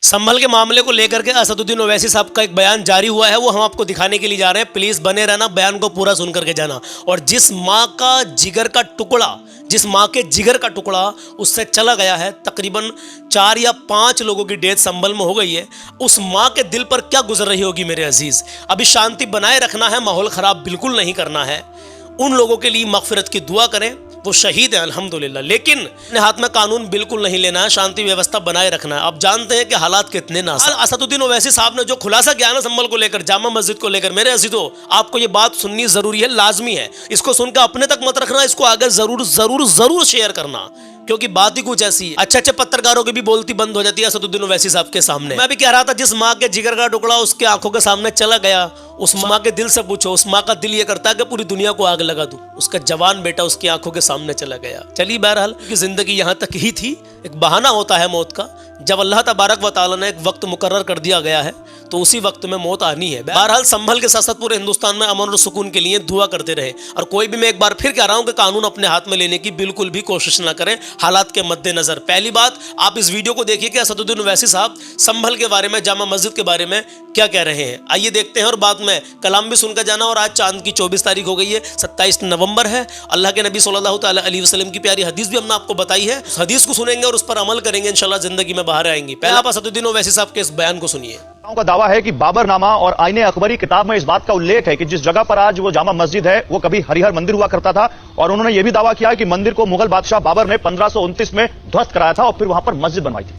संभल के मामले को लेकर के असदुद्दीन ओवैसी साहब का एक बयान जारी हुआ है, वो हम आपको दिखाने के लिए जा रहे हैं। प्लीज बने रहना, बयान को पूरा सुन करके जाना। और जिस माँ का जिगर का टुकड़ा, जिस माँ के जिगर का टुकड़ा उससे चला गया है, तकरीबन 4 या 5 लोगों की डेथ संभल में हो गई है, उस माँ के दिल पर क्या गुजर रही होगी मेरे अजीज। अभी शांति बनाए रखना है, माहौल खराब बिल्कुल नहीं करना है। उन लोगों के लिए मगफिरत की दुआ करें, वो शहीद हैं अल्हम्दुलिल्लाह, लेकिन अपने हाथ में कानून बिल्कुल नहीं लेना है, शांति व्यवस्था बनाए रखना है। आप जानते हैं कि हालात कितने नाजुक। असदुद्दीन ओवैसी साहब ने जो खुलासा किया ना संभल को लेकर, जामा मस्जिद को लेकर, मेरे अजीजों आपको ये बात सुननी जरूरी है, लाजमी है। इसको सुनकर अपने तक मत रखना, इसको आगे जरूर जरूर जरूर शेयर करना, क्योंकि बात ही कुछ ऐसी है। अच्छे पत्रकारों की भी बोलती बंद हो जाती है असदुद्दीन ओवैसी साहब के सामने। मैं भी कह रहा था, जिस माँ के जिगर का टुकड़ा उसके आंखों के सामने चला गया, उस माँ के दिल से पूछो, उस माँ का दिल ये करता है कि पूरी दुनिया को आग लगा दूं। उसका जवान बेटा उसकी आंखों के सामने चला गया। चलिए बहरहाल की जिंदगी यहाँ तक ही थी, एक बहाना होता है मौत का। जब अल्लाह तबारक व तआला ने एक वक्त मुकर्रर कर दिया गया है तो उसी वक्त में मौत आनी है। बहरहाल संभल के साथ साथ पूरे हिंदुस्तान में अमन और सुकून के लिए दुआ करते रहे। और कोई भी, मैं एक बार फिर कह रहा हूं कि कानून अपने हाथ में लेने की बिल्कुल भी कोशिश ना करें हालात के मद्देनजर। पहली बात, आप इस वीडियो को देखिए कि असदुद्दीन ओवैसी साहब संभल के बारे में, जामा मस्जिद के बारे में क्या कह रहे हैं। आइए देखते हैं और बाद में कलाम भी सुनकर जाना। और आज चांद की 24 तारीख हो गई है, 27 नवंबर है। अल्लाह के नबी सल्लल्लाहु अलैहि वसल्लम की प्यारी हदीस भी हमने आपको बताई है। उस हदीस को सुनेंगे और उस पर अमल करेंगे, इंशाल्लाह जिंदगी में बाहर आएंगी। पहले आप असदुद्दीन ओवैसी साहब के इस बयान को सुनिए। का दावा है कि बाबरनामा और आईने अकबरी किताब में इस बात का उल्लेख है कि जिस जगह पर आज वो जामा मस्जिद है वो कभी हरिहर मंदिर हुआ करता था। और उन्होंने यह भी दावा किया है कि मंदिर को मुगल बादशाह बाबर ने 1529 में ध्वस्त कराया था और फिर वहां पर मस्जिद बनवाई थी।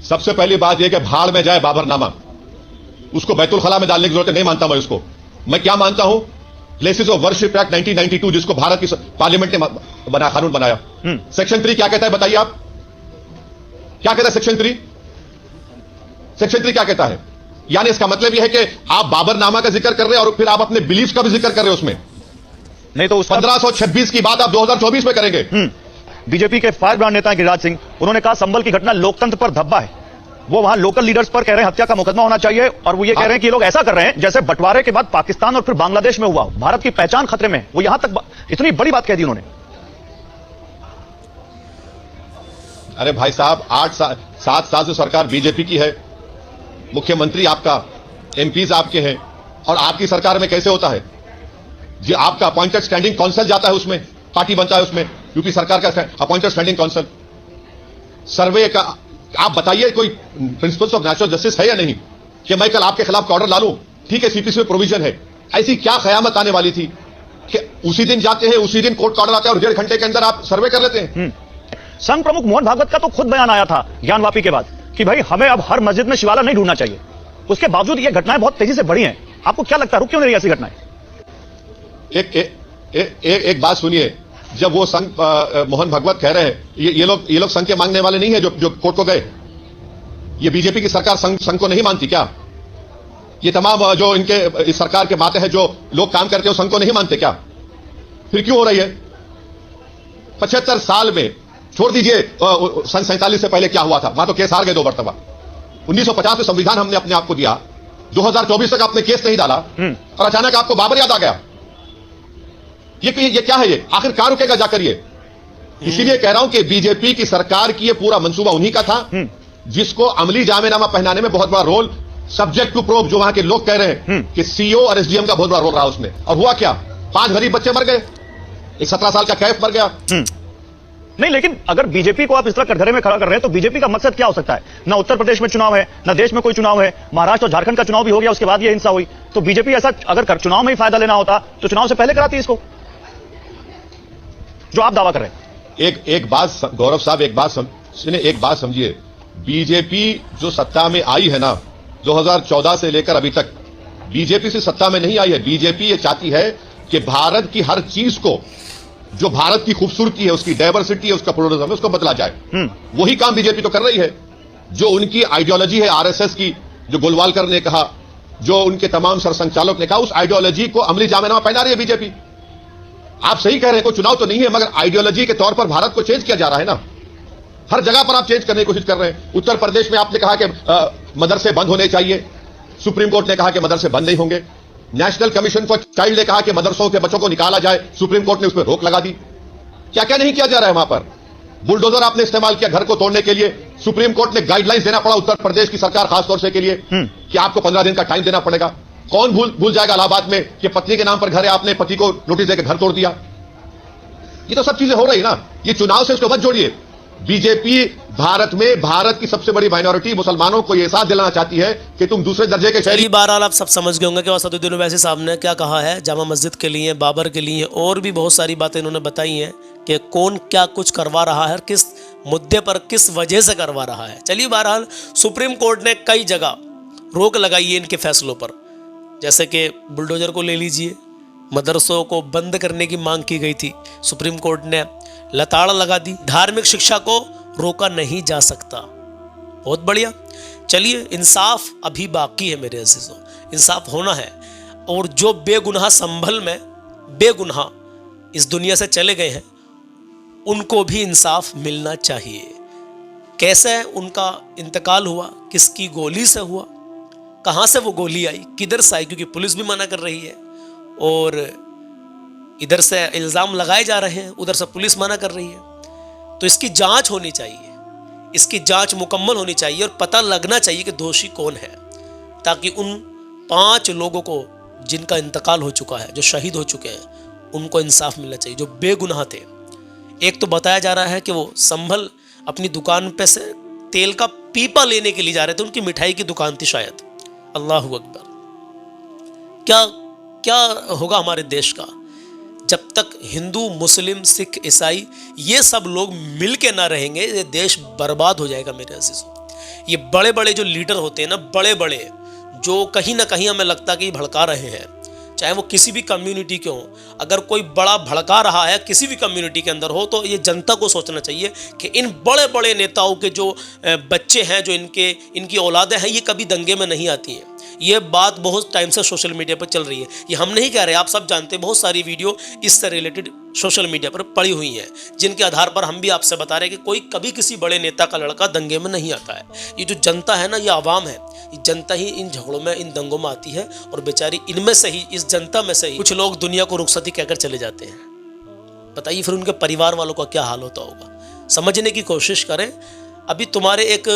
सबसे पहली बात यह कि भाड़ में जाए बाबरनामा, उसको बैतुल खला में डालने की जरूरत नहीं मानता मैं उसको। मैं क्या मानता हूं, प्लेसेस ऑफ वर्शिप एक्ट 1992, जिसको भारत की पार्लियामेंट ने कानून बनाया। सेक्शन 3 क्या कहता है बताइए आप, क्या कहता है सेक्शन 3? सेक्शन 3 क्या कहता है? यानी इसका मतलब यह है कि आप बाबरनामा का जिक्र कर रहे हैं और फिर आप अपने बिलीफ का भी जिक्र कर रहे हैं उसमें। नहीं तो उस 1526 की बात आप 2024 में करेंगे। बीजेपी के फायर ब्रांड नेता गिरिराज सिंह, उन्होंने कहा संभल की घटना लोकतंत्र पर धब्बा है। वो वहां लोकल लीडर्स पर कह रहे हैं हत्या का मुकदमा होना चाहिए। और वो ये कह रहे हैं कि ये लोग ऐसा कर रहे हैं जैसे बंटवारे के बाद पाकिस्तान और फिर बांग्लादेश में हुआ, भारत की पहचान खतरे में। वो यहां तक इतनी बड़ी बात कह दी उन्होंने। अरे भाई साहब, 7 साल से सरकार बीजेपी की है, मुख्यमंत्री आपका, एमपीज आपके हैं, और आपकी सरकार में कैसे होता है जी? आपका अपॉइंटेड स्टैंडिंग काउंसिल जाता है, उसमें पार्टी बनता है, उसमें यूपी सरकार का अपॉइंटेड स्टैंडिंग काउंसिल। सर्वे का आप बताइए, कोई प्रिंसिपल्स ऑफ नेशनल जस्टिस है या नहीं कि मैं कल आपके खिलाफ ऑर्डर ला लूं? ठीक है, सीपीसी में प्रोविजन है। ऐसी क्या कयामत आने वाली थी कि उसी दिन जाते हैं, उसी दिन कोर्ट का ऑर्डर आता है और 1.5 घंटे के अंदर आप सर्वे कर लेते हैं। संघ प्रमुख मोहन भागवत का तो खुद बयान आया था ज्ञानवापी के बाद कि भाई हमें अब हर मस्जिद में शिवाला नहीं ढूंढना चाहिए। उसके बावजूद ये घटनाएं बहुत तेजी से बढ़ी हैं। आपको क्या लगता है, रुक क्यों नहीं रही ऐसी घटनाएं? एक बात सुनिए, जब वो संघ मोहन भागवत कह रहे हैं, ये लोग संघ के मांगने वाले नहीं है जो कोर्ट को गए। ये बीजेपी की सरकार संघ को नहीं मानती क्या? ये तमाम जो इनके इस सरकार के बातें हैं, जो लोग काम करते हैं, संघ को नहीं मानते क्या? फिर क्यों हो रही है? 75 साल में, छोड़ दीजिए सन 47 से पहले क्या हुआ था, वहां तो केस हार गए 2 मरतबा। 1950 में संविधान हमने अपने आप को दिया, 2024 तक आपने केस नहीं डाला और अचानक आपको बाबर याद आ गया। ये क्या है? ये आखिर कहां रुकेगा जाकर ये? इसीलिए कह रहा हूं कि बीजेपी की सरकार की ये पूरा मंसूबा उन्हीं का था, जिसको अमली जामेनामा पहनाने में बहुत बड़ा रोल, सब्जेक्ट टू प्रूफ, जो वहां के लोग कह रहे हैं कि सीओ और एसडीएम का बहुत बड़ा रोल रहा उसमें। और हुआ क्या? 5 गरीब बच्चे मर गए, एक 17 साल का कैफ मर गया। नहीं, लेकिन अगर बीजेपी को आप इस तरह कटघरे में खड़ा कर रहे हैं तो बीजेपी का मकसद क्या हो सकता है? ना उत्तर प्रदेश में चुनाव है, ना देश में कोई चुनाव है, महाराष्ट्र और झारखंड का चुनाव भी हो गया, उसके बाद ये हिंसा हुई। तो बीजेपी ऐसा अगर चुनाव में ही फायदा लेना होता तो चुनाव से पहले कराती इसको, जो आप दावा कर रहे हैं। एक बात गौरव साहब, एक बात समझिए, बीजेपी जो सत्ता में आई है ना, 2014 से लेकर अभी तक बीजेपी से सत्ता में नहीं आई है। बीजेपी ये चाहती है कि भारत की हर चीज को, जो भारत की खूबसूरती है, उसकी डाइवर्सिटी है, उसका प्लुरलिज्म है, उसको बदला जाए। वही काम बीजेपी तो कर रही है। जो उनकी आइडियोलॉजी है आरएसएस की, जो गोलवालकर ने कहा, जो उनके तमाम सरसंघचालक ने कहा, उस आइडियोलॉजी को अमली जामेनामा पहना रही है बीजेपी। आप सही कह रहे हैं, कोई चुनाव तो नहीं है, मगर आइडियोलॉजी के तौर पर भारत को चेंज किया जा रहा है ना। हर जगह पर आप चेंज करने की कोशिश कर रहे हैं। उत्तर प्रदेश में आपने कहा कि मदरसे बंद होने चाहिए, सुप्रीम कोर्ट ने कहा कि मदरसे बंद नहीं होंगे। नेशनल कमीशन फॉर चाइल्ड ने कहा कि मदरसों के बच्चों को निकाला जाए, सुप्रीम कोर्ट ने उस पर रोक लगा दी। क्या क्या नहीं किया जा रहा है वहां पर? बुलडोजर आपने इस्तेमाल किया घर को तोड़ने के लिए। सुप्रीम कोर्ट ने गाइडलाइंस देना पड़ा उत्तर प्रदेश की सरकार खासतौर से के लिए कि आपको 15 दिन का टाइम देना पड़ेगा। कौन भूल जाएगा इलाहाबाद में कि पत्नी के नाम पर घर है, आपने पति को नोटिस देकर घर तोड़ दिया। ये तो सब चीजें हो रही ना, ये चुनाव से इसको मत जोड़िए। बीजेपी भारत में भारत की सबसे बड़ी माइनॉरिटी मुसलमानों को यह एहसास दिलाना चाहती है कि तुम दूसरे दर्जे के शहरी। बहरहाल आप सब समझ गए होंगे कि असदुद्दीन ओवैसी साहब ने क्या कहा है जामा मस्जिद के लिए, बाबर के लिए, और भी बहुत सारी बातें इन्होंने बताई हैं कि कौन क्या कुछ करवा रहा है, किस मुद्दे पर किस वजह से करवा रहा है। चलिए बहरहाल सुप्रीम कोर्ट ने कई जगह रोक लगाई है इनके फैसलों पर, जैसे कि बुलडोजर को ले लीजिए, मदरसों को बंद करने की मांग की गई थी, सुप्रीम कोर्ट ने लताड़ लगा दी। धार्मिक शिक्षा को रोका नहीं जा सकता, बहुत बढ़िया। चलिए इंसाफ अभी बाकी है मेरे अजीजों, इंसाफ होना है। और जो बेगुनाह संभल में बेगुनाह इस दुनिया से चले गए हैं उनको भी इंसाफ मिलना चाहिए। कैसे उनका इंतकाल हुआ, किसकी गोली से हुआ, कहाँ से वो गोली आई, किधर से आई, क्योंकि पुलिस भी मना कर रही है और इधर से इल्ज़ाम लगाए जा रहे हैं, उधर से पुलिस मना कर रही है। तो इसकी जांच होनी चाहिए, इसकी जांच मुकम्मल होनी चाहिए और पता लगना चाहिए कि दोषी कौन है, ताकि उन 5 लोगों को जिनका इंतकाल हो चुका है, जो शहीद हो चुके हैं, उनको इंसाफ मिलना चाहिए, जो बेगुनाह थे। एक तो बताया जा रहा है कि वो संभल अपनी दुकान पे से तेल का पीपा लेने के लिए जा रहे थे, उनकी मिठाई की दुकान थी शायद। अल्लाह अकबर। क्या क्या होगा हमारे देश का जब तक हिंदू, मुस्लिम, सिख, ईसाई ये सब लोग मिल के ना रहेंगे, ये देश बर्बाद हो जाएगा मेरे अजीजों। ये बड़े बड़े जो लीडर होते हैं ना, बड़े बड़े, जो कहीं ना कहीं हमें लगता है कि भड़का रहे हैं, चाहे वो किसी भी कम्युनिटी के हों, अगर कोई बड़ा भड़का रहा है किसी भी कम्युनिटी के अंदर हो, तो ये जनता को सोचना चाहिए कि इन बड़े बड़े नेताओं के जो बच्चे हैं, जो इनकी औलादें हैं, ये कभी दंगे में नहीं आती हैं। ये बात बहुत टाइम से सोशल मीडिया पर चल रही है, ये हम नहीं कह रहे, आप सब जानते हैं, बहुत सारी वीडियो इससे रिलेटेड सोशल मीडिया पर पड़ी हुई हैं, जिनके आधार पर हम भी आपसे बता रहे हैं कि कोई कभी किसी बड़े नेता का लड़का दंगे में नहीं आता है। ये जो जनता है ना, ये आवाम है, ये जनता ही इन झगड़ों में, इन दंगों में आती है, और बेचारी इनमें से ही, इस जनता में से ही कुछ लोग दुनिया को रुखसती कहकर चले जाते हैं। बताइए फिर उनके परिवार वालों का क्या हाल होता होगा। समझने की कोशिश करें। अभी तुम्हारे एक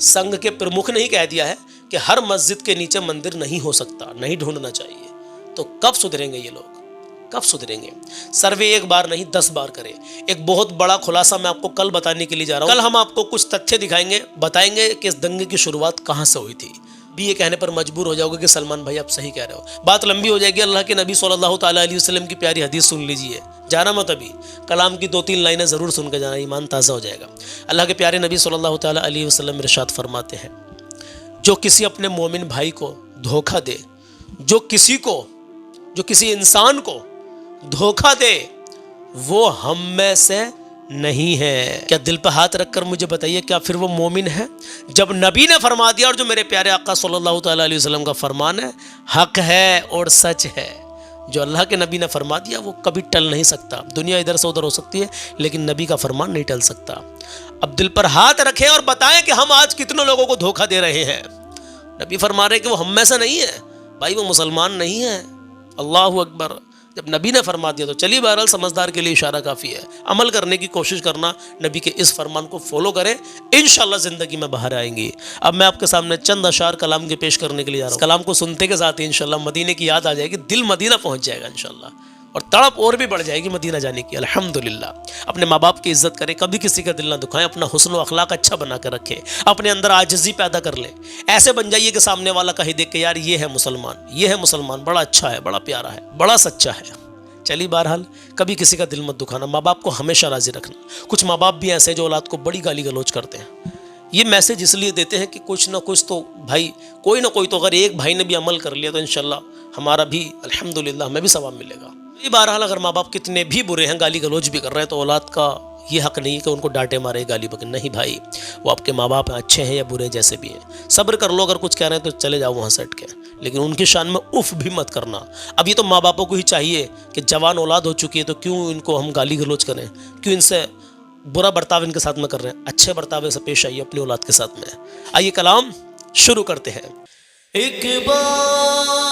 संघ के प्रमुख ने ही कह दिया है कि हर मस्जिद के नीचे मंदिर नहीं हो सकता, नहीं ढूंढना चाहिए। तो कब सुधरेंगे ये लोग, कब सुधरेंगे? सर्वे एक बार नहीं 10 बार करें। एक बहुत बड़ा खुलासा मैं आपको कल बताने के लिए जा रहा हूं। कल हम आपको कुछ तथ्य दिखाएंगे, बताएंगे कि इस दंगे की शुरुआत कहां से हुई थी। भी ये कहने पर मजबूर हो जाओगे कि सलमान भाई आप सही कह रहे हो, बात लंबी हो जाएगी। अल्लाह के नबी सल्लल्लाहु ताला अलैहि वसल्लम की प्यारी हदीस सुन लीजिए, जाना मत अभी, कलाम की 2-3 लाइनें जरूर सुन के जाना, ईमान ताज़ा हो जाएगा। अल्लाह के प्यारे नबी सल्लल्लाहु ताला अलैहि वसल्लम इरशाद फरमाते हैं, जो किसी अपने मोमिन भाई को धोखा दे, जो किसी इंसान को धोखा दे, वो हम में से नहीं है। क्या दिल पर हाथ रखकर मुझे बताइए, क्या फिर वो मोमिन है? जब नबी ने फरमा दिया, और जो मेरे प्यारे आका सल्लल्लाहु ताला अलैहि वसल्लम का फरमान है, हक है और सच है, जो अल्लाह के नबी ने फरमा दिया वो कभी टल नहीं सकता। दुनिया इधर से उधर हो सकती है, लेकिन नबी का फरमान नहीं टल सकता। अब दिल पर हाथ रखें और बताएं कि हम आज कितने लोगों को धोखा दे रहे हैं। नबी फरमा रहे कि वो हम में से नहीं है भाई, वो मुसलमान नहीं है। अल्लाह अकबर। जब नबी ने फरमा दिया तो चलिए, बहरहाल समझदार के लिए इशारा काफ़ी है। अमल करने की कोशिश करना, नबी के इस फरमान को फॉलो करें, इंशाल्लाह ज़िंदगी में बाहर आएंगी। अब मैं आपके सामने चंद अशार कलाम के पेश करने के लिए जा रहा हूँ। कलाम को सुनते के साथ ही इंशाल्लाह मदीने की याद आ जाएगी, दिल मदीना पहुँच जाएगा इंशाल्लाह, और तड़प और भी बढ़ जाएगी मदीना जाने की। अल्हम्दुलिल्लाह। अपने माँ बाप की इज्जत करें, कभी किसी का दिल ना दुखाएं, अपना हुस्न व अखलाक अच्छा बना कर रखें, अपने अंदर आजिज़ी पैदा कर लें। ऐसे बन जाइए कि सामने वाला कहे देख के यार ये है मुसलमान, ये है मुसलमान, बड़ा अच्छा है, बड़ा प्यारा है, बड़ा सच्चा है। चलिए बहरहाल, कभी किसी का दिल मत दुखाना, माँ बाप को हमेशा राजी रखना। कुछ माँ बाप भी ऐसे जो औलाद को बड़ी गाली गलौज करते हैं। ये मैसेज इसलिए देते हैं कि कुछ ना कुछ तो भाई, कोई ना कोई तो, अगर एक भाई ने भी अमल कर लिया तो इंशाल्लाह हमारा भी अल्हम्दुलिल्लाह हमें भी सवाब मिलेगा। ये बहरहाल, अगर माँ बाप कितने भी बुरे हैं, गाली गलौज भी कर रहे हैं, तो औलाद का ये हक नहीं है कि उनको डांटे मारे, गाली बके। नहीं भाई, वो आपके माँ बाप हैं, अच्छे हैं या बुरे जैसे भी हैं, सब्र कर लो। अगर कुछ कह रहे हैं तो चले जाओ वहाँ से हट के, लेकिन उनकी शान में उफ भी मत करना। अब ये तो माँ बापों को ही चाहिए कि जवान औलाद हो चुकी है तो क्यों इनको हम गाली गलौज करें, क्यों इनसे बुरा बर्ताव इनके साथ में कर रहे हैं। अच्छे बर्ताव से पेश आइए अपनी औलाद के साथ में। आइए कलाम शुरू करते हैं। एक बार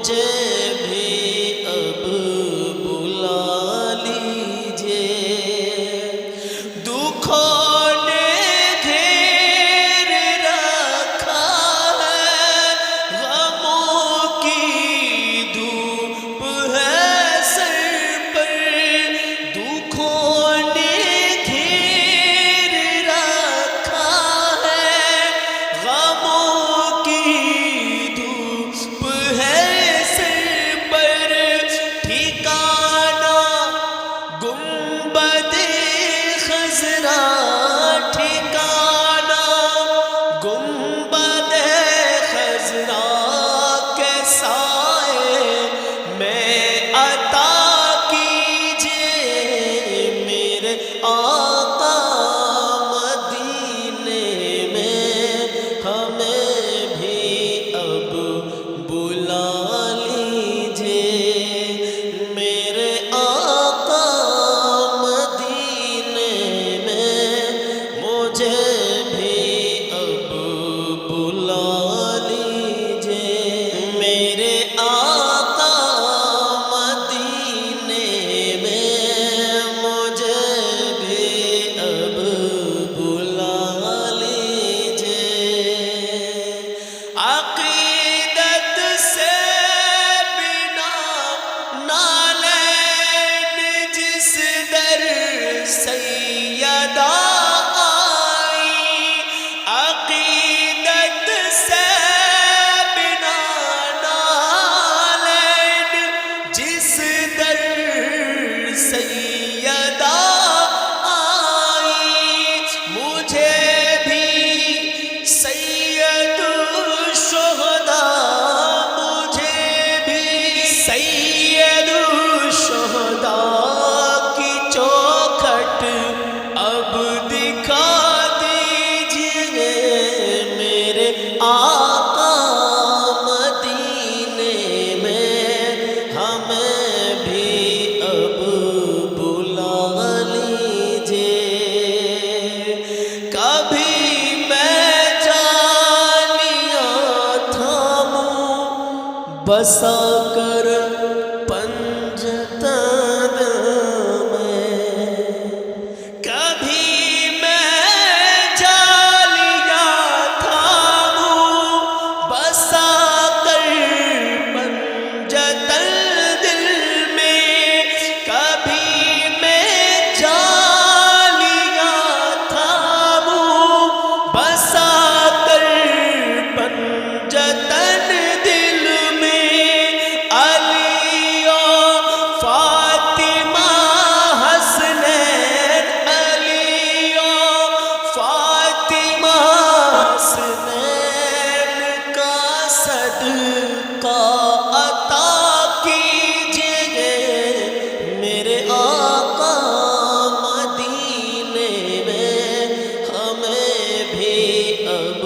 मुझे भी अब बुला लीजिए। दुखों ने घेर रखा है, गमों की धूप है सर पर। दुखों ने घेर रखा है, गमों की धूप है सर पर। ठिकाना गुंबदे खजरा, ठिकाना गुंबदे खजरा के साए में अता कीजिए। मेरे आका मदीने में हमें भी अब बुला लीजिए। मेरे आका मदीने में मुझे भी अब बुला लीजिए। मेरे आका मदीने में मुझे भी अब बुला लीजिए। अक़ीदत से बिना नालैन जिस दर सैयदा आई, अक़ीदत से बिना नालैन जिस दर सैयदा आई। मुझे भी सैयदुश्शुहदा, मुझे भी सैयदुश्शुहदा की चौखट अब दिखा दीजिए। मेरे आका मदीने में हमें भी अब बुला लीजिए। कभी मैं जालियां थामूं बसा कर पंजतन में। कभी मैं जालियां थामूं बसा कर पंजतन दिल में। कभी मैं जालियां थामूं बसा कर पंजतन दिल में। अली और फातिमा हसनैन, अली और फातिमा हसनैन का सदका अता कीजिए। मेरे आका मदीने में हमें भी अब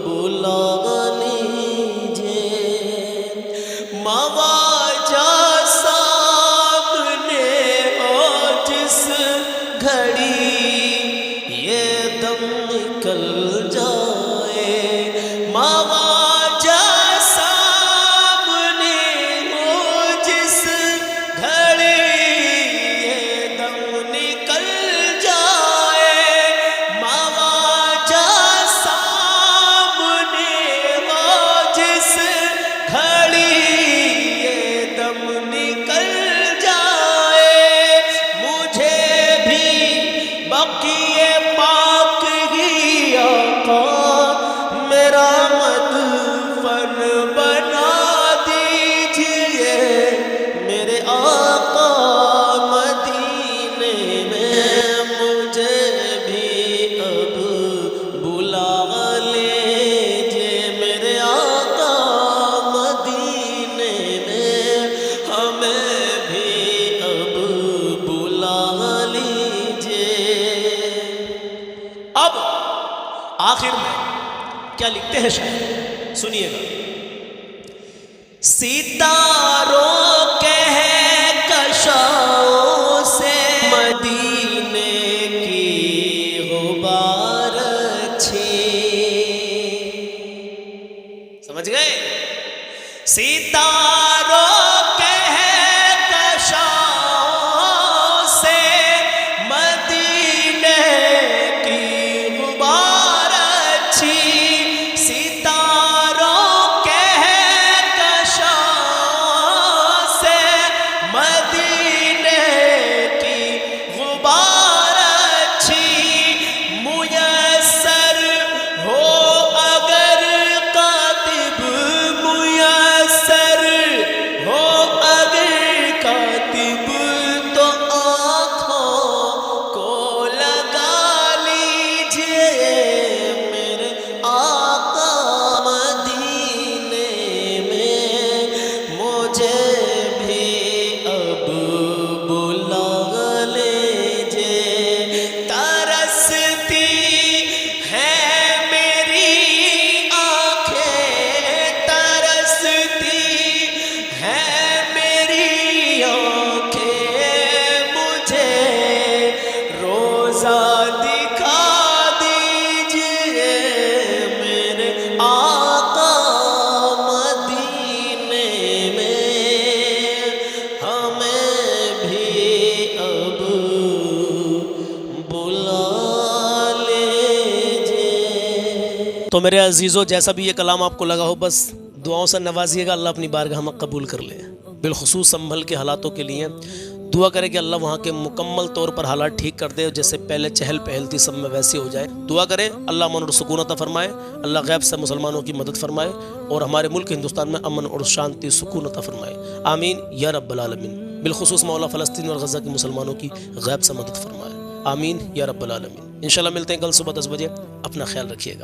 बुला लीजिए। मवाजा सामने हो जिस घड़ी ये दम निकल जाए। मवाजा सामने हो जिस घड़ी ये दम निकल जाए। मवाजा सामने हो जिस घड़ी ये दम निकल जाए। मुझे भी बकिए पाक ही आका मेरा मदफन बना दीजिए। मेरे आका मदीने में मुझे भी अब बुला लीजिए। मेरे आका मदीने में हमें भी अब बुला लीजिए। अब आखिर में क्या लिखते हैं शायद, सुनिएगा। सितारों कह कशाओं से मदीने की गुबार अच्छी। समझ गए? सीता सितारों कहकशां से मदीने की गुबार अच्छी, सितारों कहकशां से मदीने की गुबार अच्छी, मुयस्सर हो अगर कातिब, मुयस्सर हो अगर कातिब, तो आँखों को लगा लीजिए मेरे आका मदीने में, मुझे भी अब बुला लीजिए। तरसती है मेरी आँखें, तरसती है मेरी आँखें, मुझे रोज़ा दिखा दीजिए मेरे आका मदीने में, हमें भी अब बुला लीजिए। तो मेरे अजीज़ों, जैसा भी ये कलाम आपको लगा हो, बस दुआओं से नवाजिएगा, अल्लाह अपनी बारगाह में कबूल कर ले। बिलखुसूस संभल के हालातों के लिए दुआ करें कि अल्लाह वहाँ के मुकम्मल तौर पर हालात ठीक कर दे, जैसे पहले चहल पहल थी सब में वैसी हो जाए। दुआ करें अल्लाह अमन और सुकून अता फरमाए, अल्लाह गैब से मुसलमानों की मदद फरमाए और हमारे मुल्क हिंदुस्तान में अमन और शांति सुकून अता फरमाए। आमीन या रब्बल आलमीन। बिलखुसूस मौला फ़लस्तीन और गज़ा के मुसलमानों की गैब से मदद फरमाए। आमीन या रब्बल आलमीन। इंशाल्लाह मिलते हैं कल सुबह 10 बजे। अपना ख्याल रखिएगा।